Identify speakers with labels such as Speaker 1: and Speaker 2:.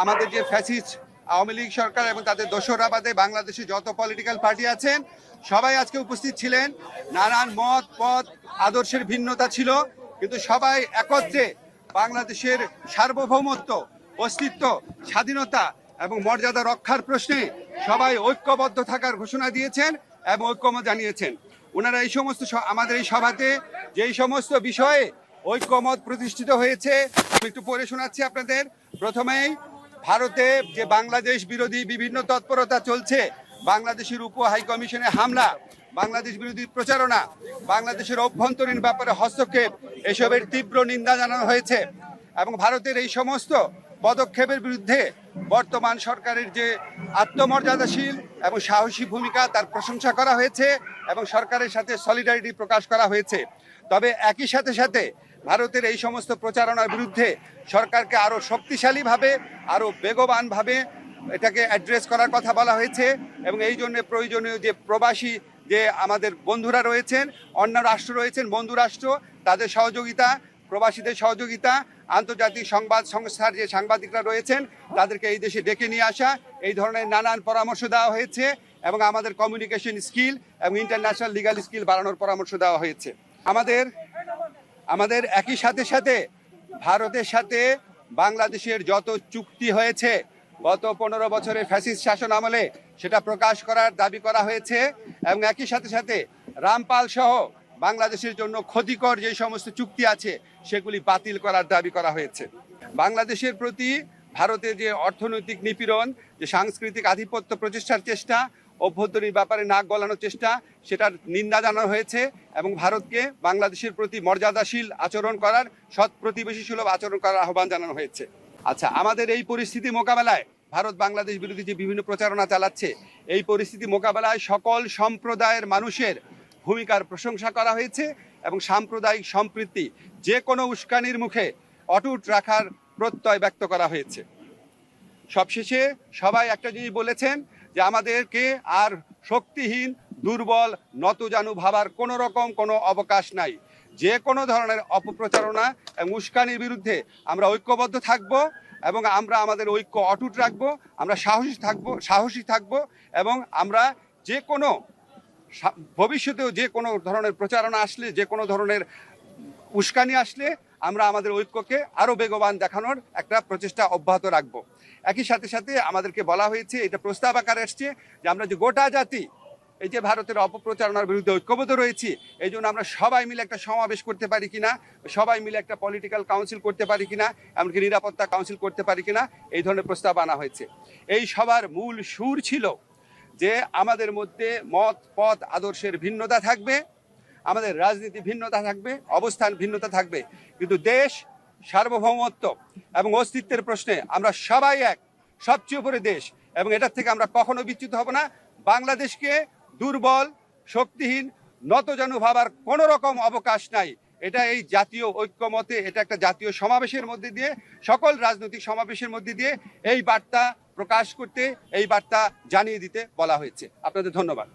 Speaker 1: আমাদের যে ফ্যাসিস্ট আওয়ামী লীগ সরকার এবং তাদের দোসররা বাদে বাংলাদেশে যত পলিটিক্যাল পার্টি আছেন সবাই আজকে উপস্থিত ছিলেন। নানান মত পথ আদর্শের ভিন্নতা ছিল, কিন্তু সবাই একত্রে বাংলাদেশের সার্বভৌমত্ব, অস্তিত্ব, স্বাধীনতা এবং মর্যাদা রক্ষার প্রশ্নে সবাই ঐক্যবদ্ধ থাকার ঘোষণা দিয়েছেন এবং ঐক্যমত জানিয়েছেন। ওনারা এই সমস্ত আমাদের এই সভাতে যেই সমস্ত বিষয়ে ঐক্যমত প্রতিষ্ঠিত হয়েছে আমি একটু পড়ে শোনাচ্ছি আপনাদের। প্রথমেই ভারতে যে বাংলাদেশ বিরোধী বিভিন্ন তৎপরতা চলছে, বাংলাদেশের উপ হাইকমিশনে হামলা, বাংলাদেশ বিরোধী প্রচারণা, বাংলাদেশের অভ্যন্তরীণ ব্যাপারে হস্তক্ষেপ, এসবের তীব্র নিন্দা জানানো হয়েছে এবং ভারতের এই সমস্ত পদক্ষেপের বিরুদ্ধে বর্তমান সরকারের যে আত্মমর্যাদাশীল এবং সাহসী ভূমিকা তার প্রশংসা করা হয়েছে এবং সরকারের সাথে সলিডারিটি প্রকাশ করা হয়েছে। তবে একই সাথে সাথে ভারতের এই সমস্ত প্রচারণার বিরুদ্ধে সরকারকে আরও শক্তিশালীভাবে, আরও বেগবানভাবে এটাকে অ্যাড্রেস করার কথা বলা হয়েছে এবং এই জন্য প্রয়োজনীয় যে প্রবাসী যে আমাদের বন্ধুরা রয়েছেন, অন্য রাষ্ট্র রয়েছেন, বন্ধু রাষ্ট্র, তাদের সহযোগিতা, প্রবাসীদের সহযোগিতা, আন্তর্জাতিক সংবাদ সংস্থার যে সাংবাদিকরা রয়েছেন তাদেরকে এই দেশে ডেকে নিয়ে আসা, এই ধরনের নানান পরামর্শ দেওয়া হয়েছে এবং আমাদের কমিউনিকেশন স্কিল এবং ইন্টারন্যাশনাল লিগাল স্কিল বাড়ানোর পরামর্শ দেওয়া হয়েছে। আমাদের একই সাথে সাথে ভারতের সাথে বাংলাদেশের যত চুক্তি হয়েছে গত 15 বছরের ফ্যাসিস্ট শাসন আমলে সেটা প্রকাশ করার দাবি করা হয়েছে এবং একই সাথে সাথে রামপাল সহ বাংলাদেশের জন্য ক্ষতিকর যে সমস্ত চুক্তি আছে সেগুলি বাতিল করার দাবি করা হয়েছে। বাংলাদেশের প্রতি ভারতের যে অর্থনৈতিক নিপীড়ন, যে সাংস্কৃতিক আধিপত্য প্রতিষ্ঠার চেষ্টা, অভ্যন্তরীণ ব্যাপারে নাক গলানোর চেষ্টা, সেটার নিন্দা জানানো হয়েছে এবং ভারতকে বাংলাদেশের প্রতি মর্যাদাশীল আচরণ করার, সৎ প্রতিবেশী সুলভ আচরণ করার আহ্বান জানানো হয়েছে। আচ্ছা, আমাদের এই পরিস্থিতি মোকাবেলায় ভারত বাংলাদেশ বিরোধী যে বিভিন্ন প্রচারণা চালাচ্ছে, এই পরিস্থিতি মোকাবেলায় সকল সম্প্রদায়ের মানুষের ভূমিকার প্রশংসা করা হয়েছে এবং সাম্প্রদায়িক সম্প্রীতি যে কোনো উস্কানির মুখে অটুট রাখার প্রত্যয় ব্যক্ত করা হয়েছে। সবশেষে সবাই একটা জিনিস বলেছেন যে আমাদেরকে আর শক্তিহীন, দুর্বল, নতজানু ভাবার কোনো রকম কোনো অবকাশ নাই। যে কোনো ধরনের অপপ্রচারণা এবং উস্কানির বিরুদ্ধে আমরা ঐক্যবদ্ধ থাকব এবং আমরা আমাদের ঐক্য অটুট রাখব, আমরা সাহসী থাকব এবং আমরা যে কোনো ভবিষ্যতেও যে কোনো ধরনের প্রচারণা আসলে, যে কোনো ধরনের উস্কানি আসলে আমরা আমাদের ঐক্যকে আরও বেগবান দেখানোর একটা প্রচেষ্টা অব্যাহত রাখব। একই সাথে সাথে আমাদেরকে বলা হয়েছে, এটা প্রস্তাব আকারে আসছে যে আমরা যে গোটা জাতি এই যে ভারতের অপপ্রচারণার বিরুদ্ধে ঐক্যবদ্ধ রয়েছি, এই জন্য আমরা সবাই মিলে একটা সমাবেশ করতে পারি কিনা, সবাই মিলে একটা পলিটিক্যাল কাউন্সিল করতে পারি কিনা, এমনকি নিরাপত্তা কাউন্সিল করতে পারি কিনা, এই ধরনের প্রস্তাব আনা হয়েছে। এই সবার মূল সুর ছিল যে আমাদের মধ্যে মত পথ আদর্শের ভিন্নতা থাকবে, আমাদের রাজনীতি ভিন্নতা থাকবে, অবস্থান ভিন্নতা থাকবে, কিন্তু দেশ সার্বভৌমত্ব এবং অস্তিত্বের প্রশ্নে আমরা সবাই এক, সবচেয়ে উপরে দেশ এবং এটার থেকে আমরা কখনো বিচ্যুত হব না। বাংলাদেশকে দুর্বল, শক্তিহীন, নতজানু ভাবার কোনো রকম অবকাশ নাই। এটা এই জাতীয় ঐক্যমতে, এটা একটা জাতীয় সমাবেশের মধ্যে দিয়ে, সকল রাজনৈতিক সমাবেশের মধ্যে দিয়ে এই বার্তা প্রকাশ করতে, এই বার্তা জানিয়ে দিতে বলা হয়েছে। আপনাদের ধন্যবাদ।